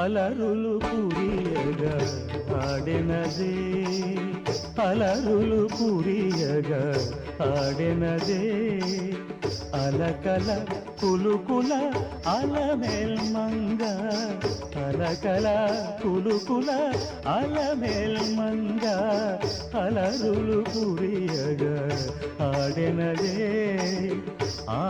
అలరులు కురియగా ఆడెనదే, అలరులు కురియగా ఆడెనదే, అలకల కులుకుల అలమేల్మంగ, అలకల కులుకుల అలమేల్మంగ, అలరులు కురియగా ఆడెనదే. ఆ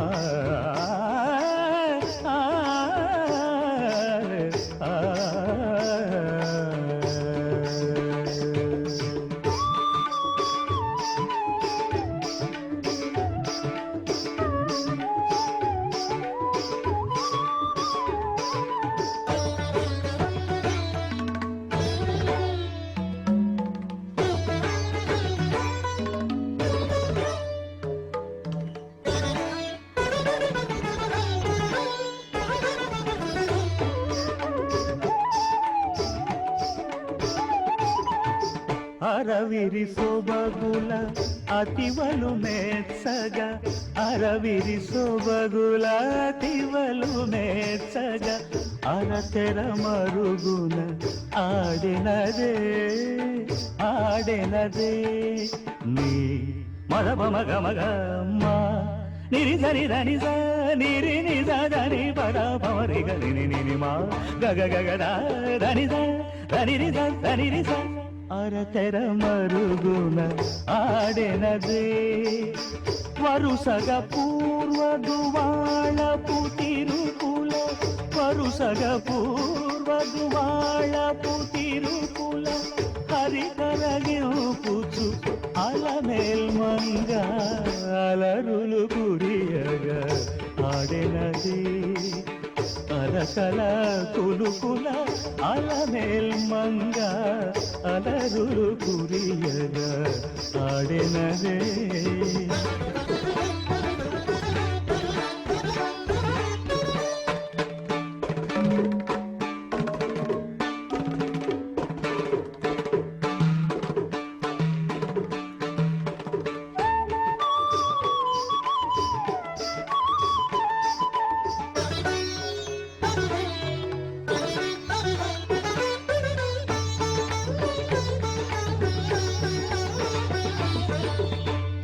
అరవిరి సొబగుల అతివలు మెచ్చగ, అరవిరి సొబగుల అతివలు మెచ్చగ, అరతెర మరుగున ఆడినదే, ఆడినదే. నీ మగ మగ మగ మా నిరి సరి దని స నిరి ని స దని పద పమరి గని ని మా గగ గగ దని స దని రి స దని రి స, అరతెర మరుగున ఆడెనదే. వరుసగ పూర్వదువాళపు తిరుపుల, వరుసగ పూర్వదువాళపు తిరుపుల, హరికరగిపుచు అలమేల్మంగ, అలరులు కురియగా ఆడెనదే, అలకల కులుకుల అలమేల్మంగ, అలరులు కురియగా ఆడెనదే.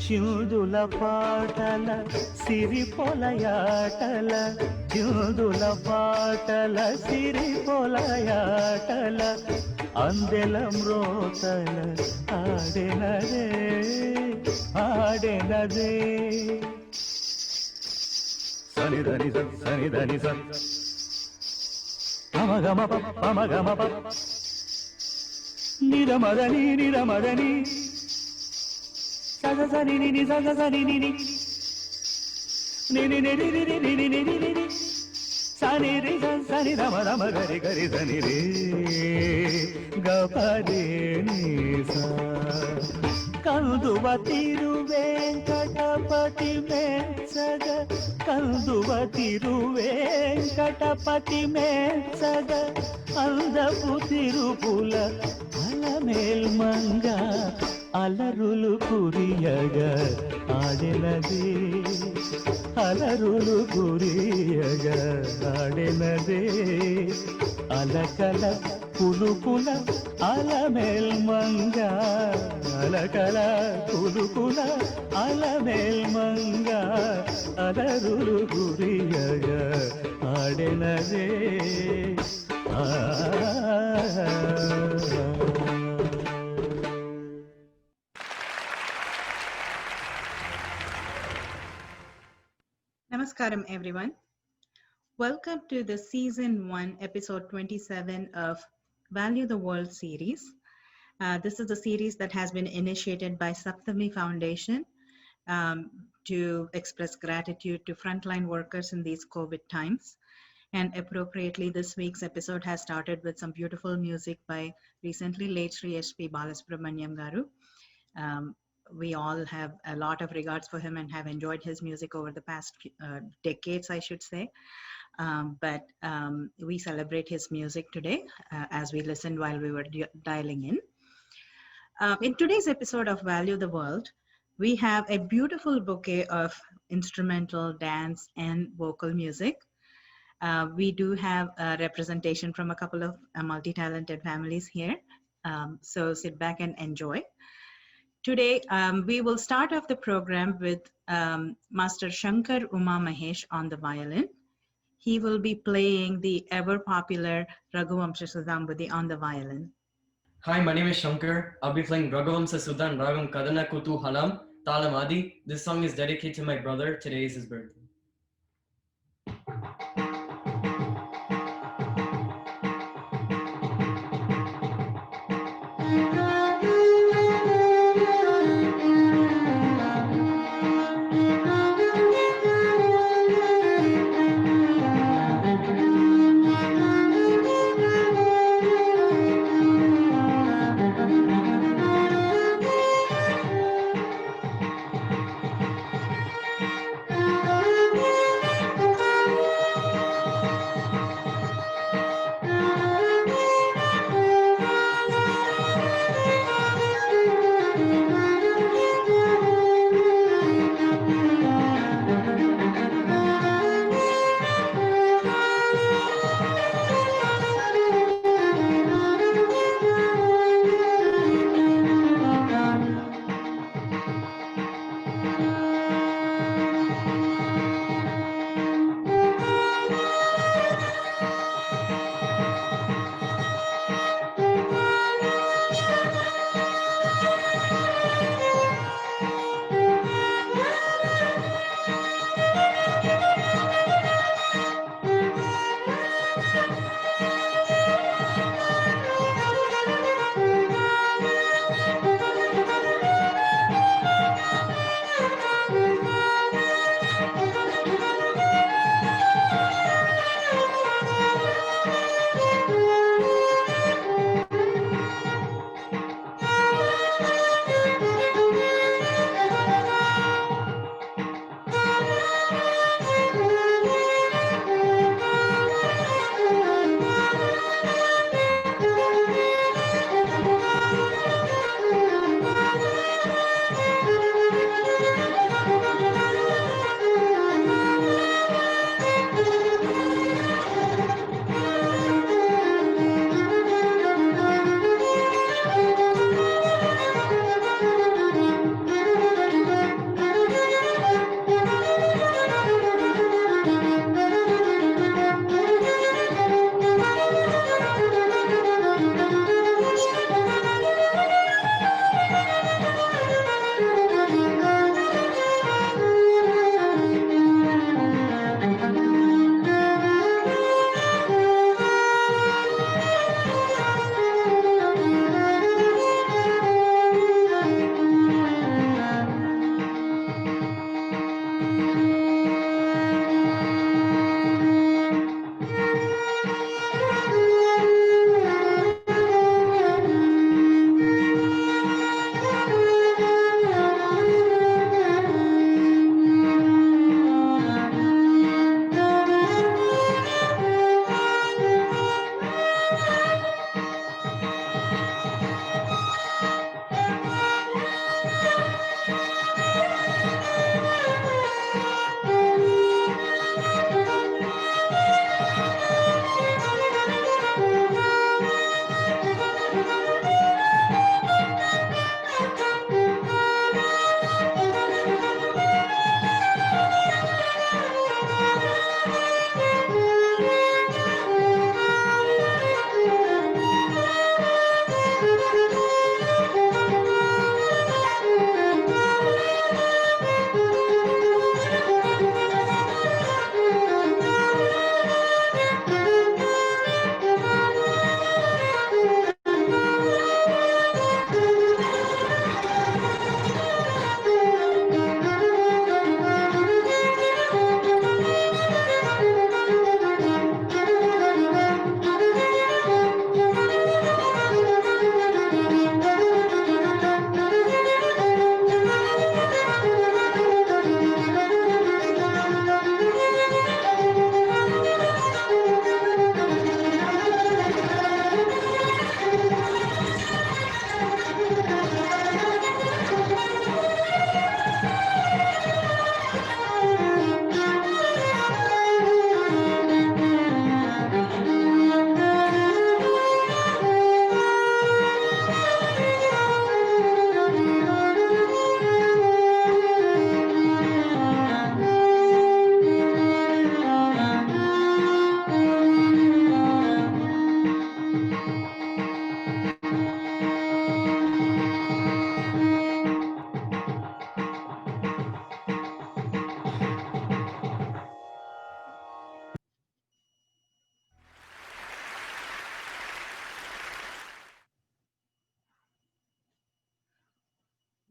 చిందుల పాటల సిరి పొలయాటల, చిందుల పాటల సిరి పొలయాటల, అందెల మ్రోతల ఆడెనదే, ఆడెనదే. సనిదని సనిదని స పమగమ పమగమ నిరమదని నిరమదని సగసని ని సగసని ని ని ని ని ని ని ని ని సని రి సని రమ రమ గరి గరి సని రే గపరే ని స. కందువ Tiruvenkatapati మెచ్చగ, కందువ Tiruvenkatapati మెచ్చగ, అందపు తిరుపుల Alamelmanga, అలరులు కురియగా ఆడెనదే, అలరులు కురియగా ఆడెనదే, అలకల కులుకుల Alamelmanga, అలకల కులుకుల Alamelmanga, అలరులు కురియగా ఆడెనదే. Namaskaram everyone. Welcome to the season 1 episode 27 of Value the World series. This is a series that has been initiated by Saptami Foundation to express gratitude to frontline workers in these COVID times. And appropriately, this week's episode has started with some beautiful music by recently late Sri S.P. Balasubramaniam Garu. We all have a lot of regards for him and have enjoyed his music over the past decades, I should say. But we celebrate his music today as we listened while we were dialing in. In today's episode of Value the World, we have a beautiful bouquet of instrumental, dance, and vocal music. We do have representation from a couple of multi-talented families here. So sit back and enjoy. Today, we will start off the program with Master Shankar Uma Mahesh on the violin. He will be playing the ever popular Raghuvamsha Sudambudi on the violin. Hi, my name is Shankar. I'll be playing Raghavamsa Sudan Ragam Kadana Kutu Halam Talam Adi. This song is dedicated to my brother. Today is his birthday. Thank you.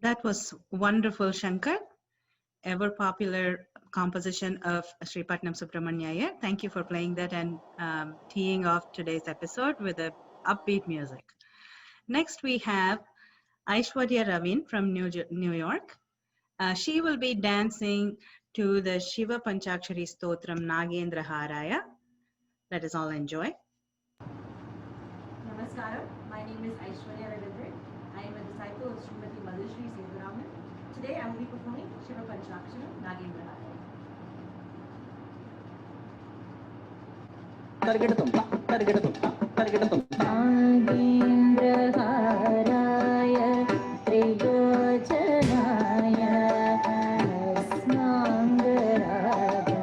That was wonderful, Shankar. Ever popular composition of Sri Patnam Subramanya Iyer. Thank you for playing that and teeing off today's episode with a upbeat music. Next, we have Aishwarya Ravin from New York. She will be dancing to the Shiva Panchakshari Stotram Nagendra Haraya. Let us all enjoy. Namaskaram. My name is Aishwarya Ravindran. I am a disciple of Srimati Madhusri Sevaraman. Today I will be performing Shiva Panchakshara Nagendra Haraya. नागेन्द्रहाराय त्रिलोचनाय अस्माङ्गरागाय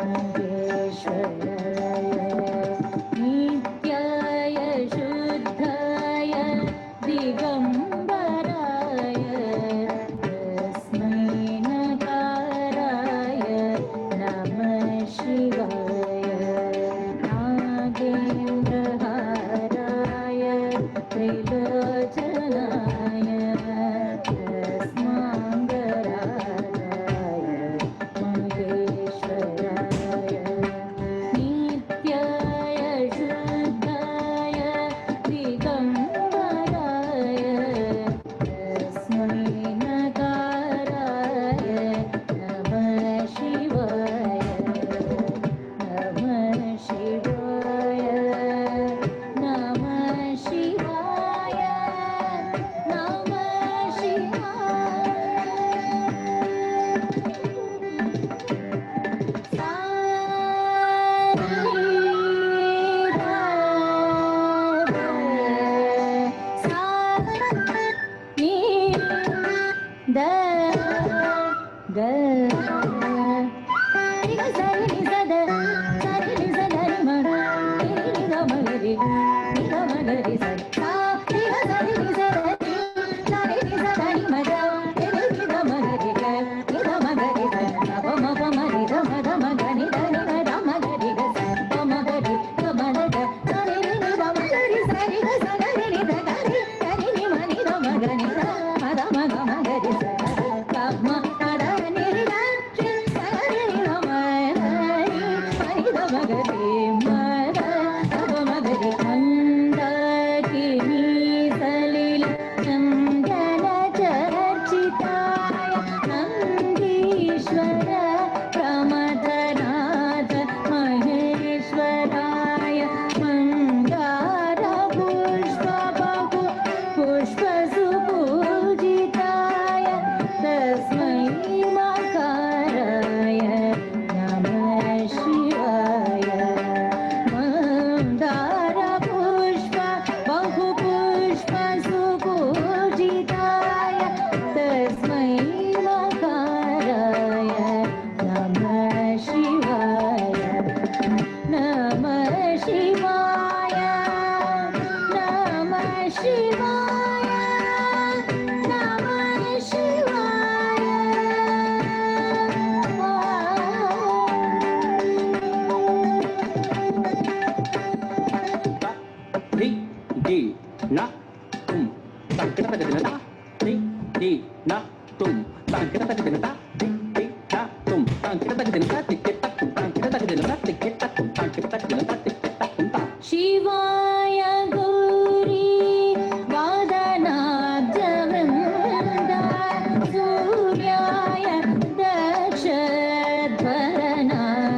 महेश्वराय नित्याय शुद्धाय दिगम्बराय तस्मै नकाराय नमः शिवाय नागेन्द्रहाराय त्रिलोचनाय अस्माङ्गरागाय महेश्वराय नित्याय शुद्धाय दिगम्बराय तस्मै नकाराय नमः शिवाय नमः शिवाय नमः शिवाय नमः नन्दीश्वर प्रमथनाथ महेश्वराय मङ्गारपुष्पबहु पुष्पसुपूजिताय तस्मै मकाराय नमः शिवाय मन्दारपुष्प बहु पुष्पसुपूजिताय तस्मै मकाराय नमः शिवाय नमः शिवाय नमः शिवाय नमः शिवाय ri di na tum tang kita pada dina ri di na tum tang kita pada dina ri di na tum tang kita pada dina tik kita tum tang kita pada dina tik kita tum tang kita pada dina tik kita tum tang शिवाय गौरी वादनाब्जवृन्दा सूर्याय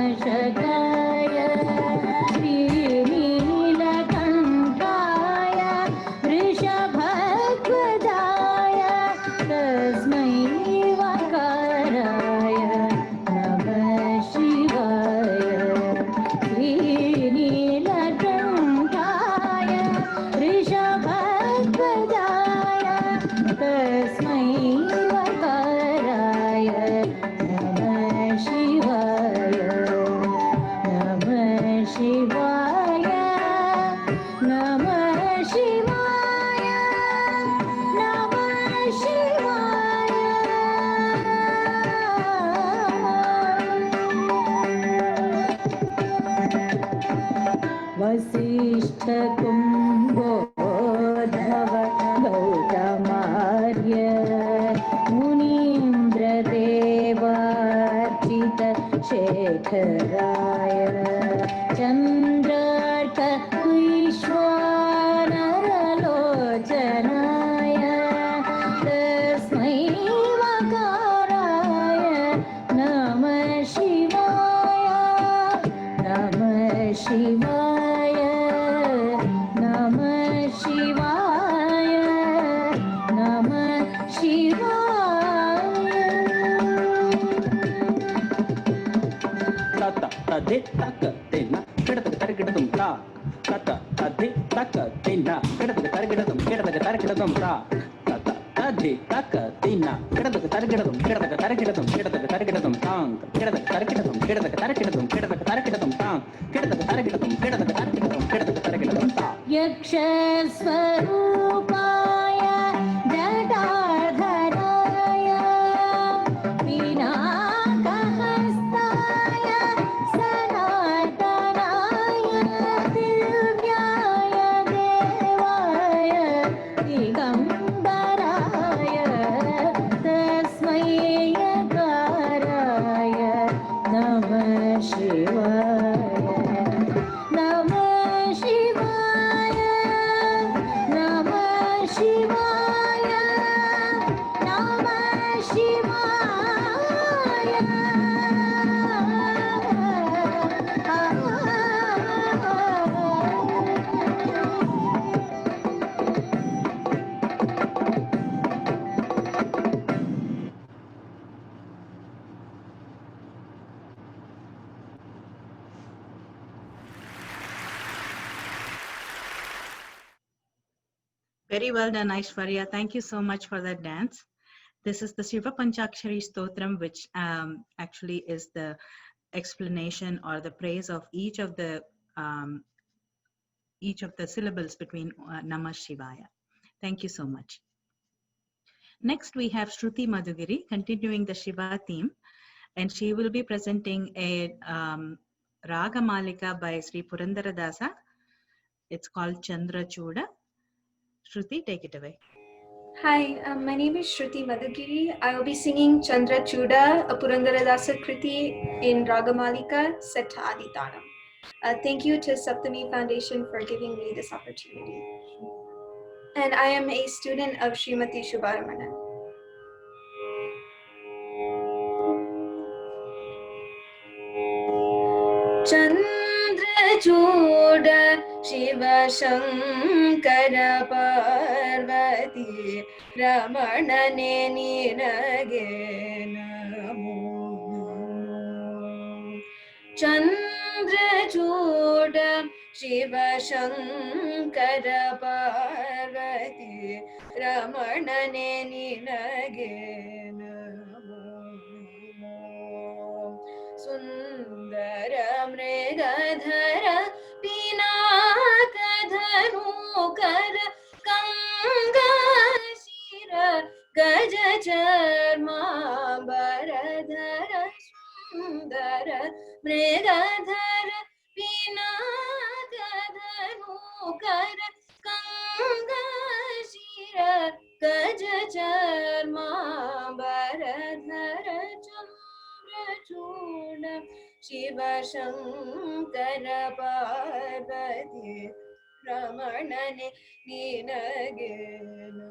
दक्षध्वरनाशकाय श्रीनीलकण्ठाय वृषभध्वजाय तस्मै वकाराय नमः शिवाय श्रीनीलकण्ठाय वृषभध्वजाय तस्मै वकाराय नमः शिवाय नमः शिवाय नमः शिवाय नमः शिवाय Vasishtha कुम्भोद्धव गौतमार्य tina kedadaga tarigidadum kedadaga tarigidadum ta ta ta ta di taka tina kedadaga tarigidadum kedadaga tarigidadum kedadaga tarigidadum tang kedadaga tarigidadum kedadaga tarigidadum kedadaga tarigidadum tang kedadaga tarigidadum kedadaga tarigidadum kedadaga tarigidadum ta यक्षस्वरूपाय जटाधराय पिनाकहस्ताय सनातनाय दिव्याय देवाय दिगम्बराय तस्मै यकाराय नमः शिवाय नमः शिवाय नमः शिवाय नमः शिवाय Very well done, Aishwarya. Thank you so much for that dance. This is the Shiva Panchakshari Stotram, which actually is the explanation or the praise of each of the syllables between Namah Shivaya. Thank you so much. Next, we have Shruti Madhugiri continuing the Shiva theme, and she will be presenting a Raga Malika by Sri Purandaradasa. It's called Chandra Chuda. Shruti, take it away. Hi, my name is Shruti Madhugiri. I will be singing Chandra Chuda, a Purandaradasa Kriti in Ragamalika, set to Aditanam. Thank you to Saptami Foundation for giving me this opportunity. And I am a student of Srimati Shubharamanan. Chandra Chuda Shiva Shankara Parvati Ramanane Ninage Namo Chandra Chuda Shiva Shankara Parvati Ramanane Ninage Namo Sundara Mrigadhara Pinakadhanukara Kangashira Gajajarmambaradhara Sundara Mrigadhara Pinakadhanukara Kangashira Gajajarmambaradhara Chuda Shiva Shankara Parvati Ramanane Ninage Namo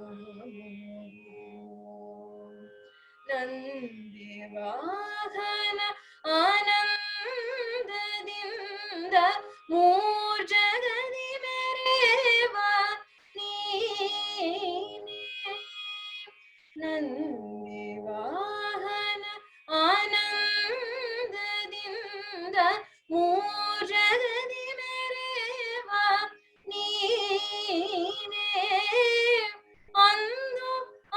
Nandi Vahana Anandadinda Moorjagadi Mereva Neene Nandi Vahana Anandadinda Moorjagadi Mereva Neene Andu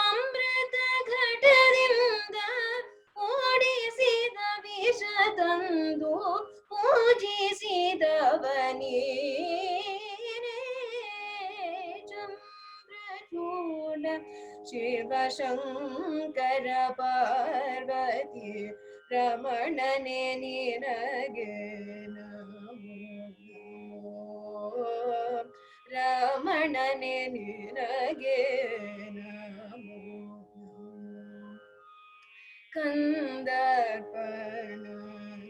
Amrita Ghatadinda Odisida Visha Tandu Pujisidavani Chambrachuda Shiva Shankara Parvati Ramanane Ninage Namo Ramanane Ninage Namo Kandarpana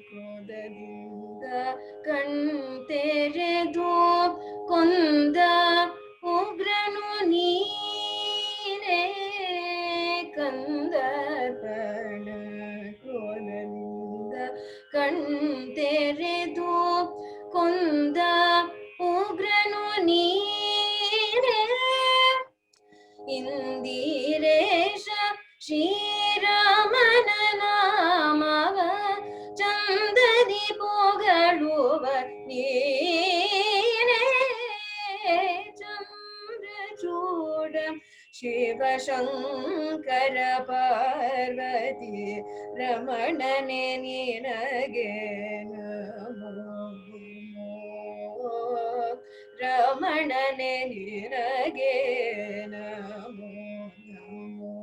Kodadinda Kanteredu Konda Ugranu Neene Kandarpana Kodadinda Kanteredu Konda Ugranu Neene Indiresha Shriramana Namava Chandadi Pogaluva Neene Shiva Shankara Parvati ರಮಣನೆ ನಿನಗೆ ನಮೋ ರಮಣನೆ ನಿನಗೆ ನಮೋ ನಮೋ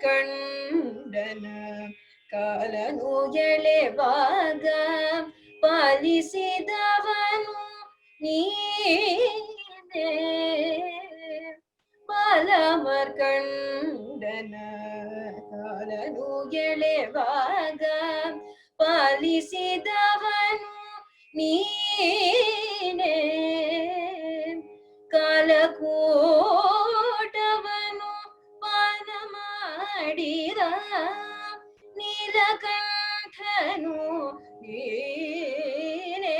ಬಾಲಮರ್ಕಂಡನ ಕಾಲನು ಎಳೆವಾಗ ಪಾಲಿಸಿದವನು ನೀನೇ ಬಾಲಮರ್ಕಂಡನ ಕಾಲನು ಎಳೆವಾಗ ಪಾಲಿಸಿದವನು ನೀನೇ ಕಾಲಕೂಟವನು ಪಾನ ಮಾಡಿದ ನೀಲಕಂಠನು ನೀನೇ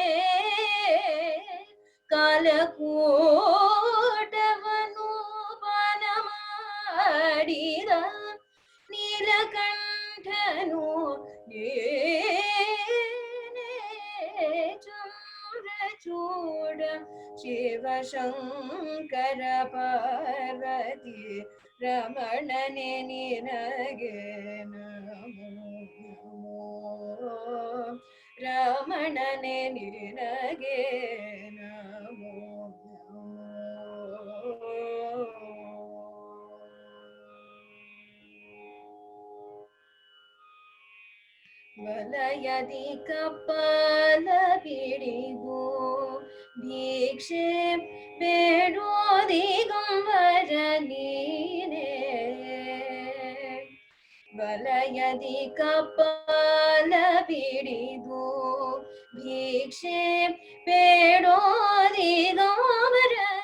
ಕಾಲಕೂಟವನು ಪಾನ ಮಾಡಿದ ನೀಲಕಂಠನು ನೀನೇ ಚೂಡ ಶಿವ ಶಂಕರ ಪಾರ್ವತಿ ರಮಣನೆ ನಿನಗೆ ನಮೋ ನಮೋ ರಮಣನೆ ನಿನಗೆ ನಮೋ ವಲಯದಿ ಕಪಾಲ ಬಿಡಿದು ಭಿಕ್ಷೆ ಬೇಡೋದಿಗಂಬರ ನೀನೇ ವಲಯದಿ ಕಪಾಲ ಬಿಡಿದು ಭಿಕ್ಷೆ ಬೇಡೋದಿಗಂಬರ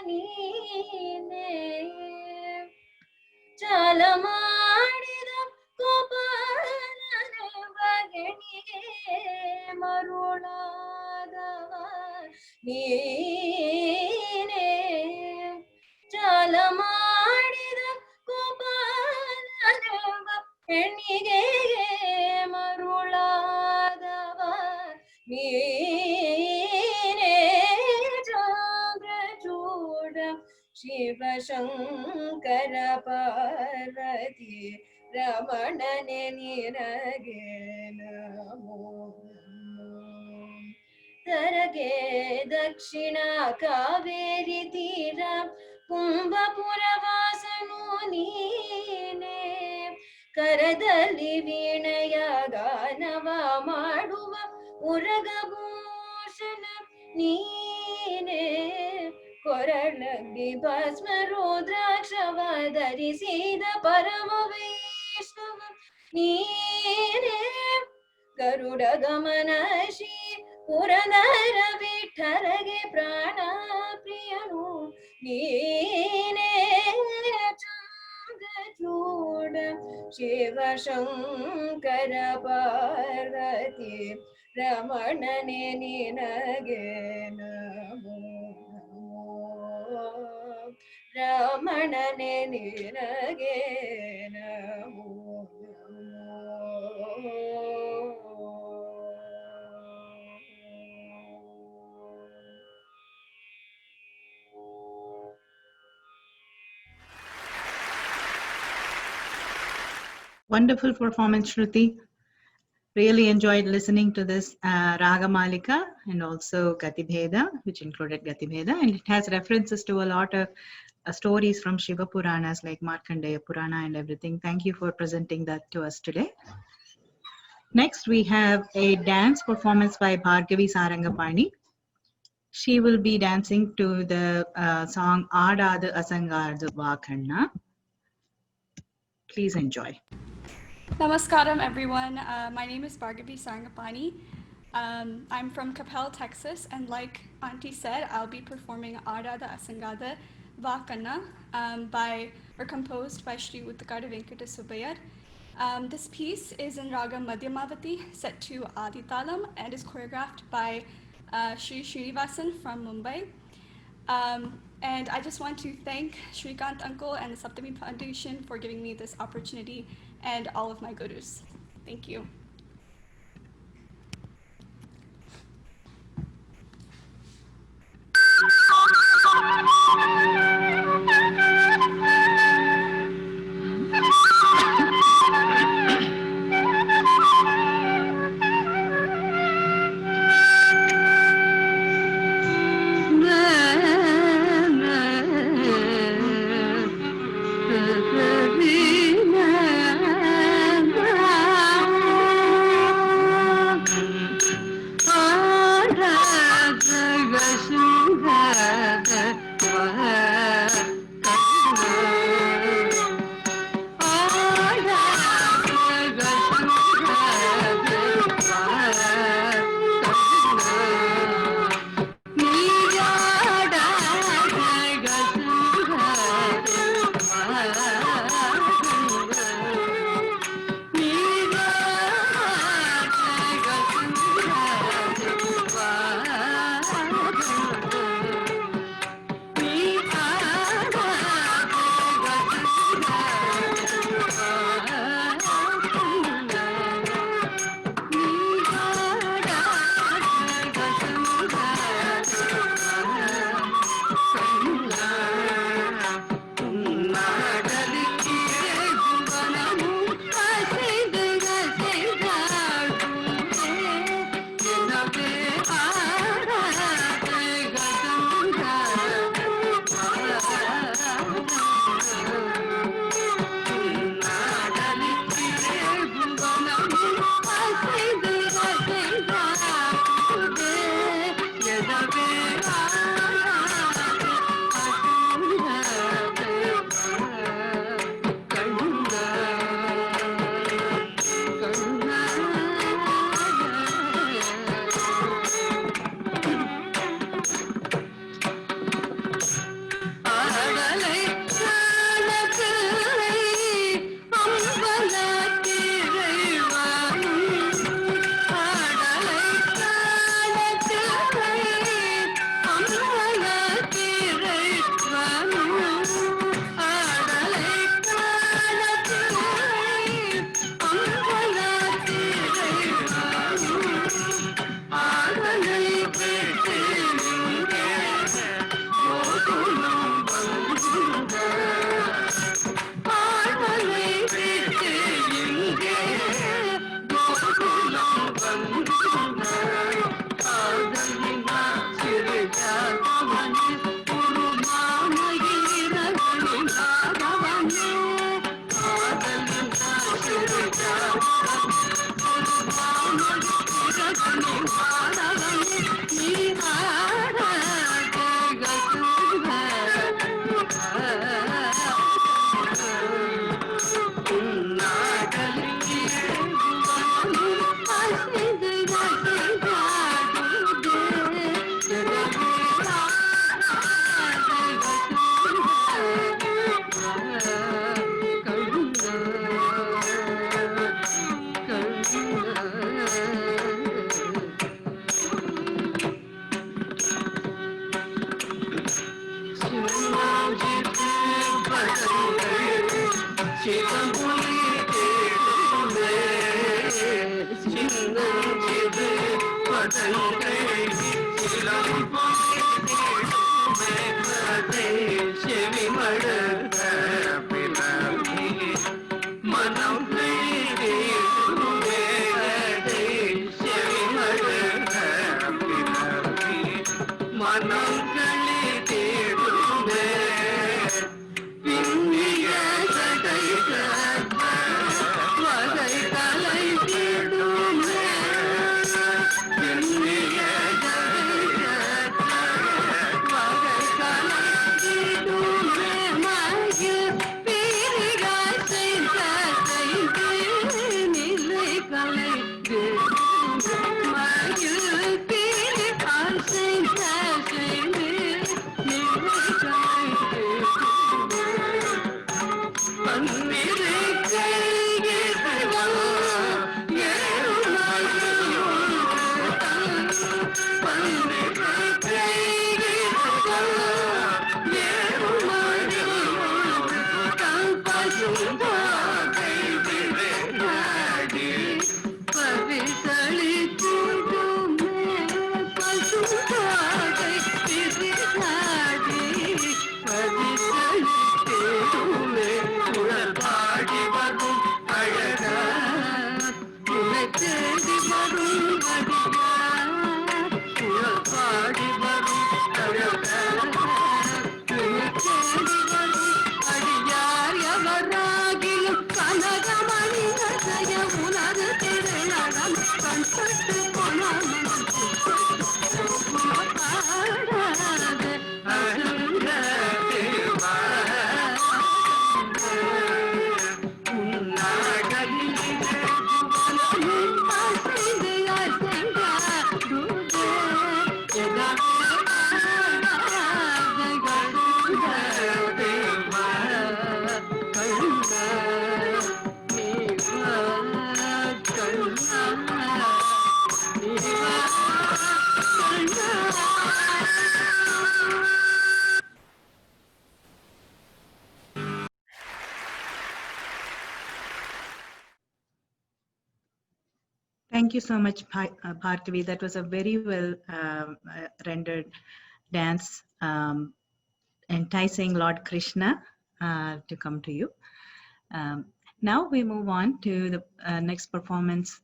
ನೀನೇ ಚಾಲ ಮಾಡಿದ ಗೋಪಾಲನ ಬಗಣಿಗೆ ಮರುಳಾದವ ನೀನೇ ಚಾಲ ಮಾಡಿದ ಗೋಪಾಲನ ಹೆಣ್ಣಿಗೆ ಮರುಳಾದವ ನೀನೇ ಚಂದ್ರಚೂಡ ಶಿವ ಶಂಕರ ಪಾರ್ವತಿ ರಮಣನೆ ನಿನಗೆ ನಮೋ ತರಗೆ ದಕ್ಷಿಣ ಕಾವೇರಿ ತೀರ ಕುಂಭಪುರವಾಸನು ನೀನೇ ಕರದಲ್ಲಿ ವೀಣೆಯ ಗಾನವ ಮಾಡುವ ಉರಗಭೂಷಣ ನೀನೇ ಕೊರಳಲ್ಲಿ ಭಸ್ಮ ರುದ್ರಾಕ್ಷವ ಧರಿಸಿದ ಪರಮ ವೈಷ್ಣವ ನೀನೇ ಗರುಡ ಗಮನ ಶ್ರೀ ಪುರನರ ವಿಠಲಗೆ ಪ್ರಾಣ ಪ್ರಿಯನು ನೀನೇ ಚಂದ್ರಚೂಡ ಶಿವ ಶಂಕರ ಪಾರ್ವತಿ ರಮಣನೆ ನಿನಗೆ ನಮೋ ನಮೋ ರಮಣನೆ ನಿನಗೆ ನಮೋ Wonderful performance, Shruti. Really enjoyed listening to this Ragamalika and also Gatibheda, which included Gatibheda, and it has references to a lot of stories from Shiva Puranas like Markandeya Purana and everything. Thank you for presenting that to us today. Next, we have a dance performance by Bhargavi Sarangapani. She will be dancing to the song Aadadu Asangardu Vakanna. Please enjoy. Namaskaram, everyone. My name is Bhargavi Sarangapani. I'm from Capel, Texas, and like Auntie said, I'll be performing Aadadu Asangada Vakanna composed by Sri Uttakada Venkata Subbayar. This piece is in Raga Madhyamavati, set to Aditalam, and is choreographed by Sri Srinivasan from Mumbai. And I just want to thank Shrikant Uncle and the Saptami Foundation for giving me this opportunity and all of my gurus. Thank you. Thank you so much, Bhargavi. That was a very well rendered dance, enticing Lord Krishna to come to you. Now we move on to the next performance,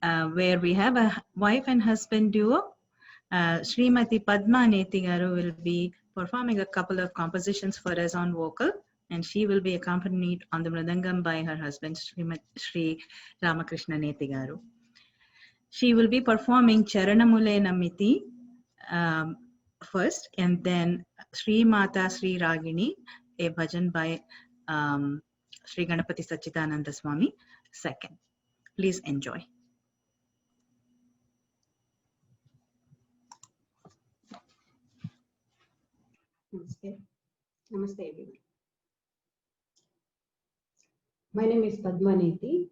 where we have a wife and husband duo. Srimati Padma Nethigaru will be performing a couple of compositions for us on vocal, and she will be accompanied on the mridangam by her husband, Sri Ramakrishna Nethigaru. She will be performing Charanamule Namiti first, and then Sri Mata Sri Ragini, a bhajan by Sri Ganapati Sachidananda Swami second. Please enjoy. Namaste. Namaste everyone. My name is Padma Nethi.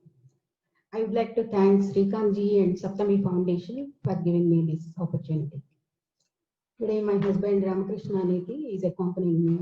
I would like to thank Srikant ji and Saptami Foundation for giving me this opportunity. Today my husband Ramakrishna Nethi is accompanying me.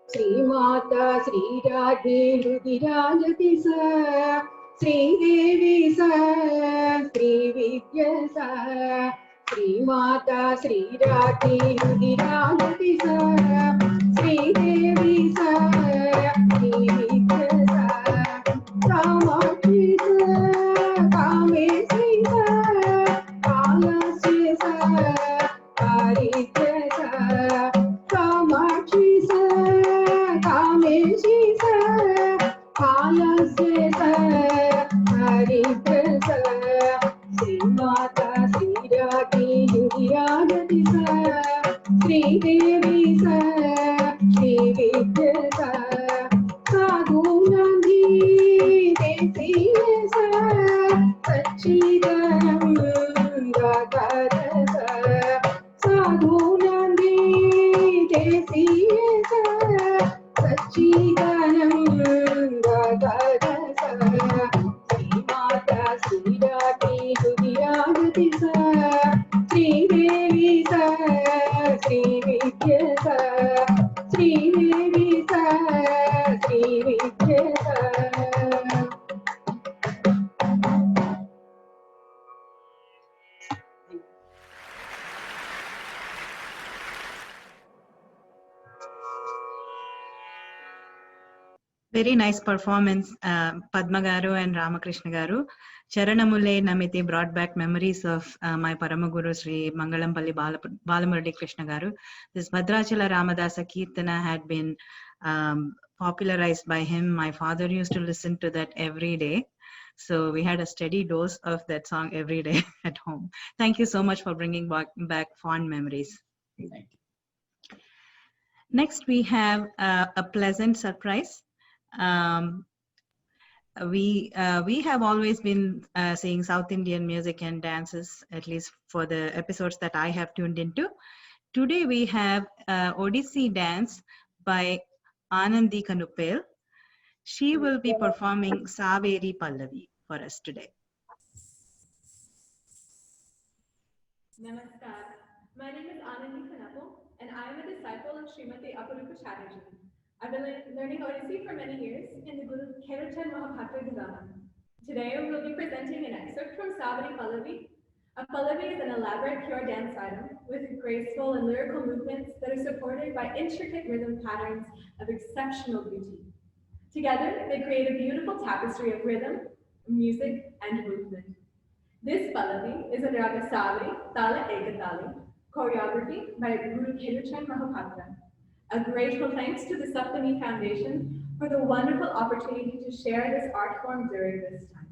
श्रीमाता श्रीराधे रुधिराजति सा श्रीदेवी सा श्रीविद्या सा श्रीमाता श्रीराधे रुधिराजति सा श्रीदेवी सा श्रीविद्या सा कामाक्षी सा कामेशी सा कालस्य सा कारित्य सा कामाक्षी सा कामेशी सा कालस्य सा कारित्य सा श्रीमाता श्रीराधे युधिराजति सा श्रीदेवी सा श्रीविद्या सा साधूनां देसी सा सच्चिदानन्दाकार सा साधूनां देसी सा सच्चिदानन्दाकार सा श्रीमाता श्रीराधे युधिराजति सा श्रीदेवी सा श्रीविद्या सा श्रीदेवी सा श्रीविद्या सा Very nice performance, Padma Garu and Ramakrishna Garu. Charanamule Namiti brought back memories of my Paramaguru Sri Mangalampalli Balamurali Krishna Garu. This Bhadrachala Ramadasa Kirtana had been popularized by him. My father used to listen to that every day. So we had a steady dose of that song every day at home. Thank you so much for bringing back fond memories. Next, we have a pleasant surprise. We have always been seeing South Indian music and dances, at least for the episodes that I have tuned into. Today we have Odissi dance by Anandi Kanupel. She will be performing Saveri Pallavi for us today. Namaskar. My name is Anandi Kanupel, and I am a disciple of Srimati Aparupa Chatterjee. I've been learning Odissi for many years in the Guru Keruchan Mahapatra Gadam. Today we will be presenting an excerpt from Saveri Pallavi. A Pallavi is an elaborate pure dance item with graceful and lyrical movements that are supported by intricate rhythm patterns of exceptional beauty. Together, they create a beautiful tapestry of rhythm, music, and movement. This Pallavi is in Raga Saveri, Tala Ekatali, choreography by Guru Keruchan Mahapatra. A grateful thanks to the Saptami Foundation for the wonderful opportunity to share this art form during this time.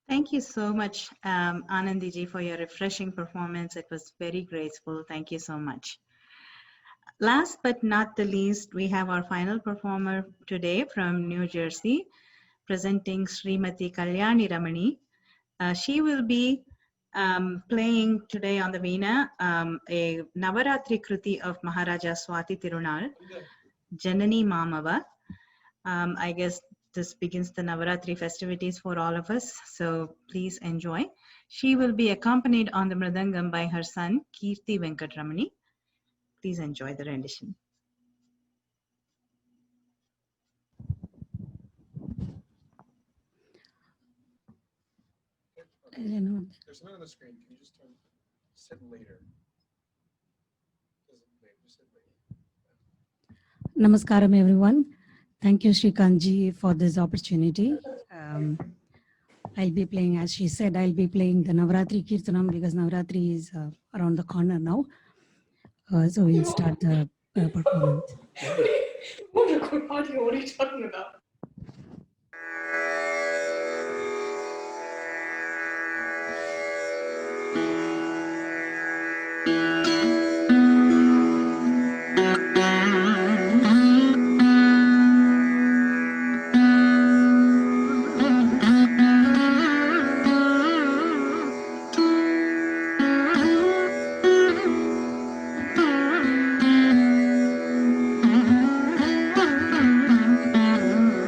Thank you so much, Anandiji, for your refreshing performance. It was very graceful. Thank you so much. Last but not the least, we have our final performer today from New Jersey, presenting Srimati Kalyani Ramani. She will be playing today on the Veena a Navaratri Kruti of Maharaja Swati Tirunal, Janani Mamava. I guess this begins the Navaratri festivities for all of us, so please enjoy. She will be accompanied on the Mridangam by her son, Kirti Venkatramani. Please enjoy the rendition. I don't know. There's none on the screen. Can you just turn sit later? Just sit later. Namaskaram, everyone. Thank you, Srikanji, for this opportunity. I'll be playing, as she said, I'll be playing the Navaratri Kirtanam because Navaratri is around the corner now. So we'll start the performance. What are you talking about? Thank you.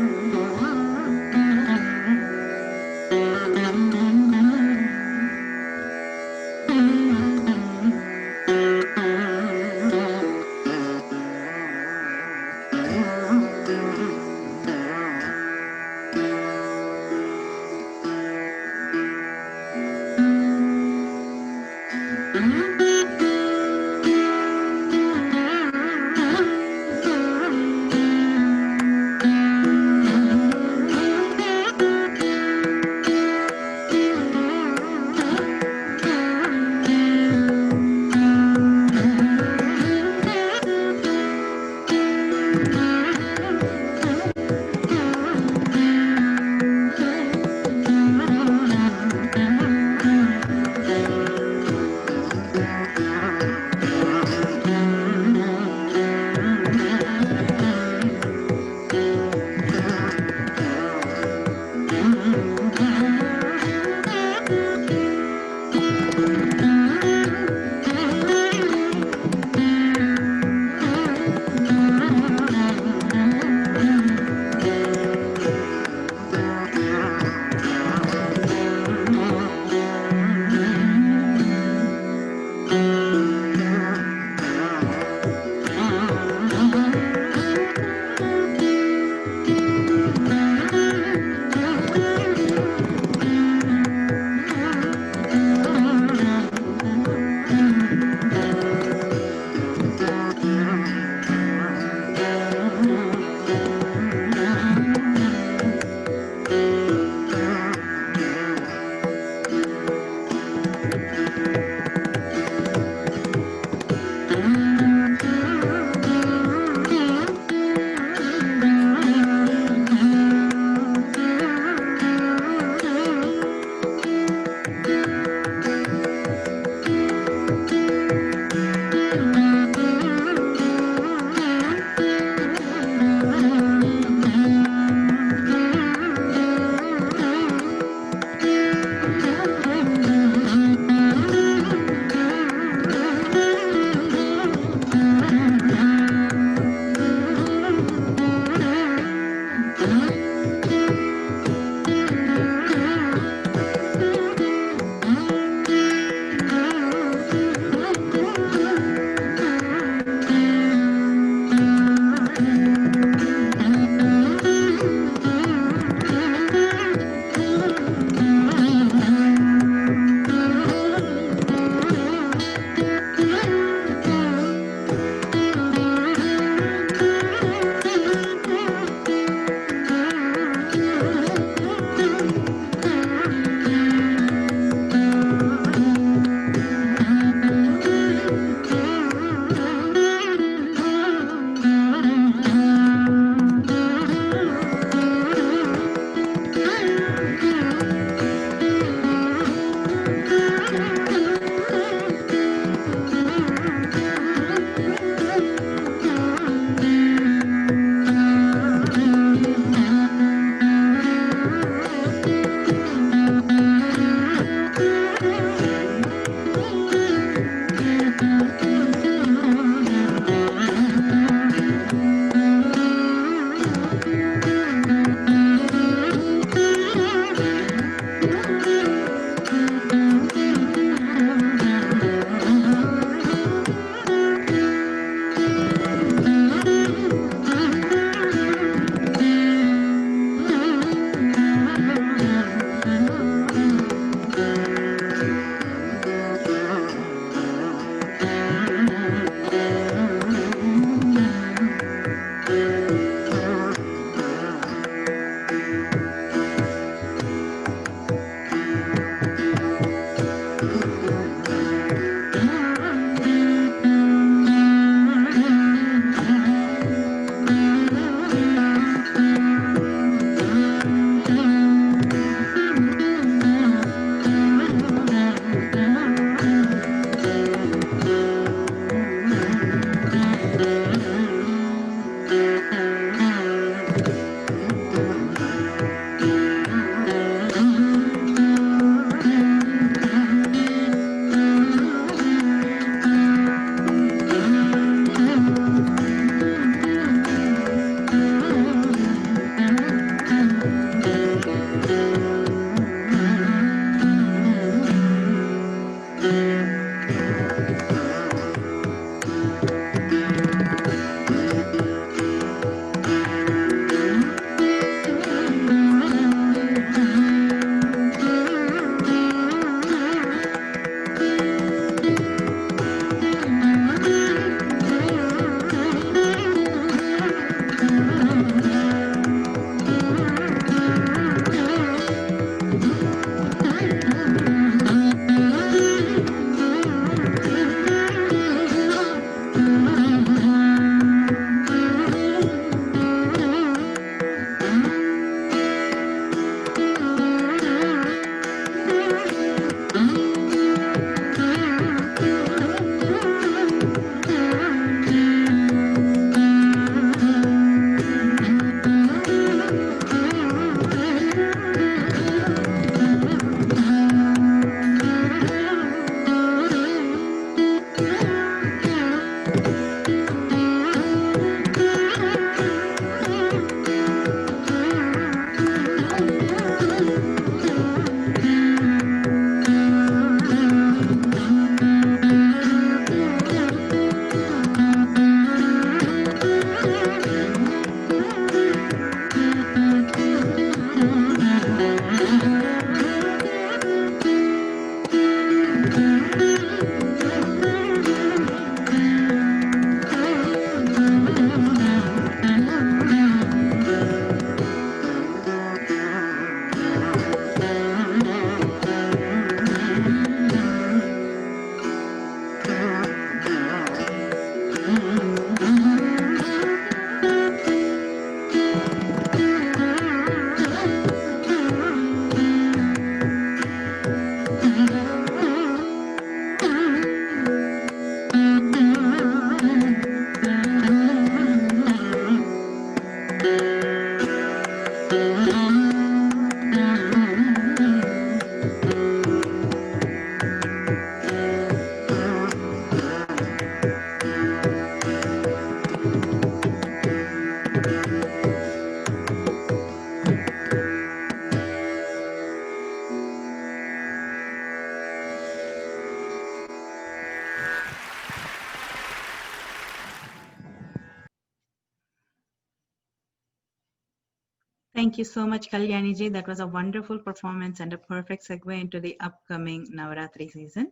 Thank you so much, Kalyani ji. That was a wonderful performance and a perfect segue into the upcoming Navaratri season.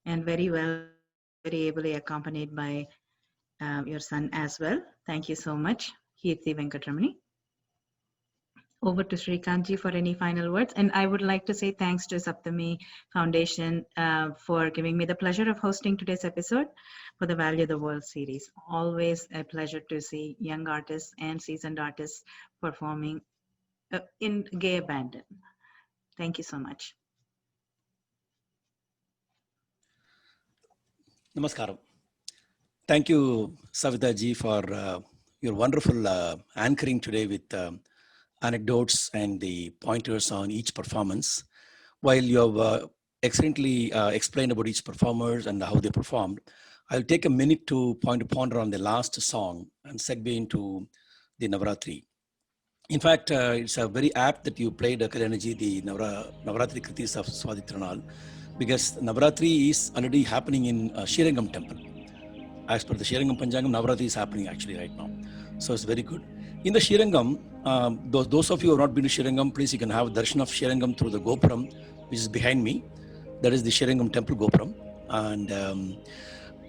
And very well, very ably accompanied by your son as well. Thank you so much, Kirti Venkatramani. Over to Srikanth for any final words. And I would like to say thanks to Saptami Foundation for giving me the pleasure of hosting today's episode for the Value the World series. Always a pleasure to see young artists and seasoned artists performing in gay abandon. Thank you so much. Namaskaram. Thank you, Savita ji, for your wonderful anchoring today with anecdotes and the pointers on each performance. While you have excellently explained about each performers and how they performed, I'll take a minute to ponder on the last song and segue into the Navaratri. In fact, it's a very apt that you played, Kalyani ji, the Navaratri Kritis of Swadhitranal, because Navaratri is already happening in Srirangam temple. As per the Srirangam Panchangam, Navaratri is happening actually right now. So it's very good. In the Srirangam, those of you who have not been to Srirangam, please, you can have darshan of Srirangam through the Gopuram, which is behind me. That is the Srirangam temple Gopuram. And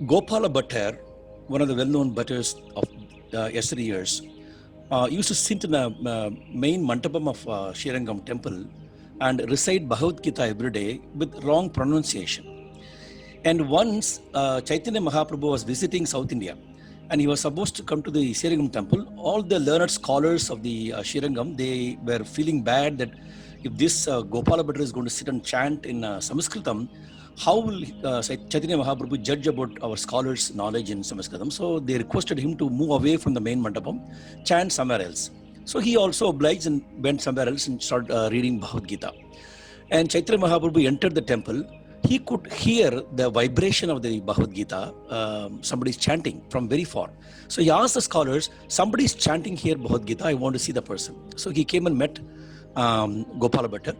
Gopala Bhattar, one of the well-known bhattars of yesterday years, used to sit in the main mandapam of Srirangam temple and recite Bhagavad Gita every day with wrong pronunciation. And once Chaitanya Mahaprabhu was visiting South India, and he was supposed to come to the Srirangam temple, all the learned scholars of the Srirangam, they were feeling bad that if this Gopala Bhattar is going to sit and chant in Sanskritam, how will Chaitanya Mahaprabhu judge about our scholars' knowledge in Sanskritam? So they requested him to move away from the main mandapam, chant somewhere else. So he also obliged and went somewhere else and started reading Bhagavad Gita. And Chaitanya Mahaprabhu entered the temple. He could hear the vibration of the Bhagavad Gita. Somebody's chanting from very far. So he asked the scholars, somebody's chanting here Bhagavad Gita, I want to see the person. So he came and met Gopala Bhattar.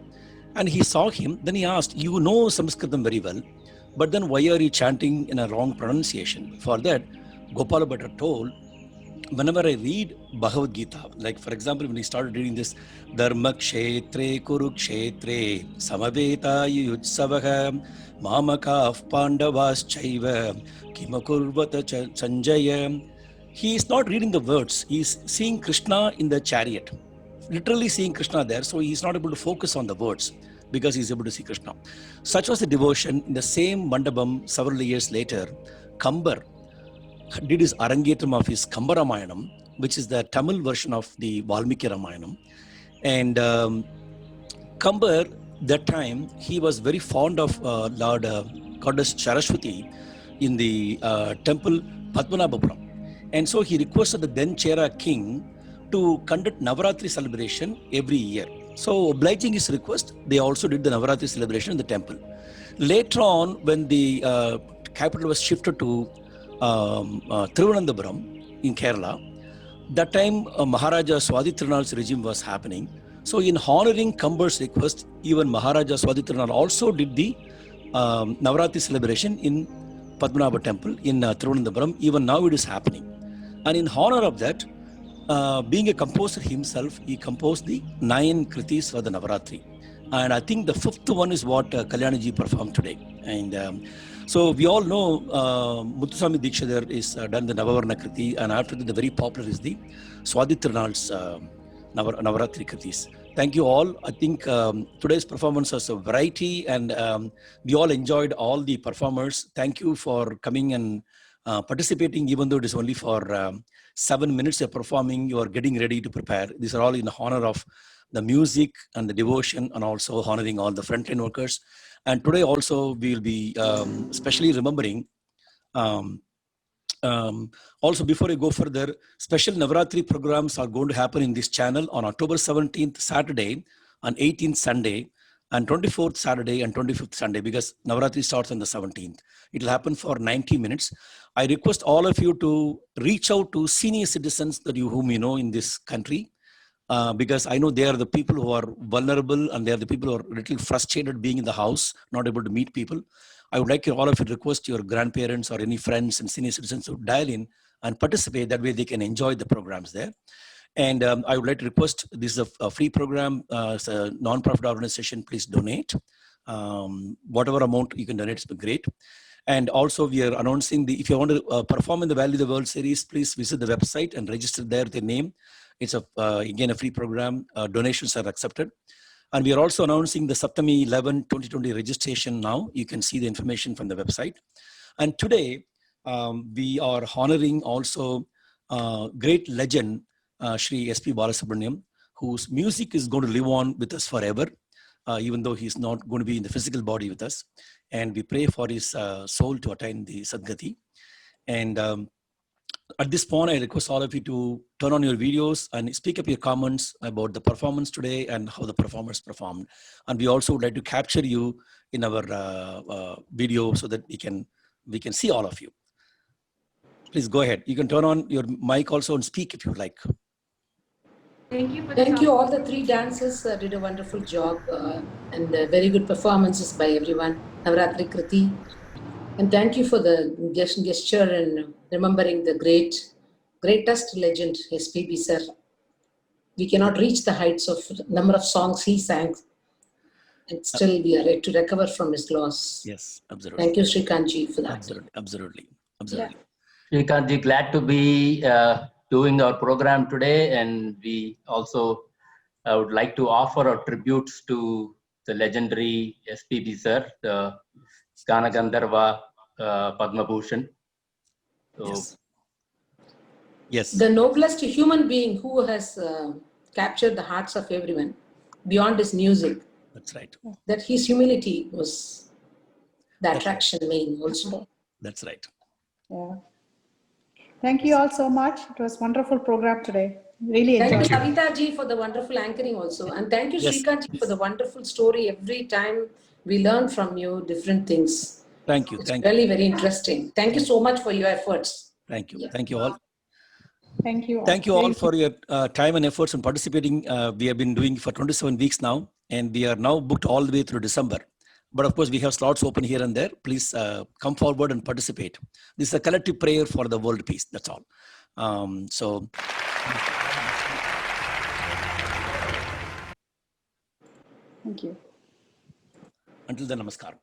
And he saw him. Then he asked, you know Sanskritam very well, but then why are you chanting in a wrong pronunciation? For that, Gopala Bhattar told, whenever I read Bhagavad Gita, like for example, when he started reading this, Dharma Kshetre Kurukshetre Samaveta Yutsavaha Mamakav Pandavas Chaiva Kimakurvata Sanjaya. He is not reading the words. He is seeing Krishna in the chariot. Literally seeing Krishna there, so he's not able to focus on the words because he's able to see Krishna. Such was the devotion. In the same mandapam, several years later, Kambar did his Arangetram of his Kamba Ramayanam, which is the Tamil version of the Valmiki Ramayanam. And Kambar, that time, he was very fond of Lord Goddess Saraswati in the temple Padmanabhapuram. And so he requested the then Chera king to conduct Navaratri celebration every year. So obliging his request, they also did the Navaratri celebration in the temple. Later on, when the capital was shifted to Thiruvananthapuram in Kerala, that time Maharaja Swadhitranal's regime was happening. So in honoring Kambar's request, even Maharaja Swadhitranal also did the Navaratri celebration in Padmanabha temple in Thiruvananthapuram. Even now it is happening. And in honor of that, being a composer himself, he composed the 9 kritis for the Navaratri. And I think the 5th one is what Kalyani ji performed today. And so we all know Muthuswami Dikshidhar is done the Navavarna kriti, and after that the very popular is the Swadhitranal's Navaratri kritis. Thank you all. I think today's performance was a variety, and we all enjoyed all the performers. Thank you for coming and participating, even though it is only for 7 minutes of performing. You are getting ready to prepare. These are all in honor of the music and the devotion, and also honoring all the frontline workers. And today also we will be especially remembering, also before I go further, special Navaratri programs are going to happen in this channel on October 17th Saturday, on 18th Sunday, and 24th Saturday and 25th Sunday, because Navaratri starts on the 17th. It will happen for 90 minutes. I request all of you to reach out to senior citizens whom you know in this country, because I know they are the people who are vulnerable, and they are the people who are a little frustrated being in the house, not able to meet people. I would like all of you to request your grandparents or any friends and senior citizens to dial in and participate. That way they can enjoy the programs there. And I would like to request, this is a free program, it's a non-profit organization, please donate. Whatever amount you can donate is great. And also we are announcing if you want to perform in the Value the World series, please visit the website and register there with your name. It's again a free program, donations are accepted. And we are also announcing the Saptami 11 2020 registration now. You can see the information from the website. And today we are honoring also great legend, Shri S.P. Balasubramaniam, whose music is going to live on with us forever, even though he's not going to be in the physical body with us. And we pray for his soul to attain the Sadgati. And at this point, I request all of you to turn on your videos and speak up your comments about the performance today and how the performers performed. And we also would like to capture you in our video so that we can see all of you. Please go ahead. You can turn on your mic also and speak if you like. Thank you. All the three dancers did a wonderful job and very good performances by everyone. Navratri Kriti. And thank you for the gesture and remembering the greatest legend, SPB sir. We cannot reach the heights of number of songs he sang. And still we are yet to recover from his loss. Yes, absolutely. Thank you, Srikanji, for that. Absolutely. Srikanji, glad to be doing our program today, and we also would like to offer our tributes to the legendary SPB sir, the Gana Gandharva Padma Bhushan. So, yes. The noblest human being who has captured the hearts of everyone beyond his music. That's right. That his humility was the attraction main also. That's right. Yeah. Thank you all so much. It was a wonderful program today. Really enjoyed it. Thank you, Savita ji, for the wonderful anchoring also. And thank you, Srikant ji, for the wonderful story. Every time we learn from you different things. Thank you. It's really very interesting. Thank you so much for your efforts. Thank you. Thank you all. Thank you. Thank you all for your time and efforts in participating. We have been doing for 27 weeks now, and we are now booked all the way through December. But of course, we have slots open here and there. Please come forward and participate. This is a collective prayer for the world peace. That's all. Thank you. Until then, namaskar.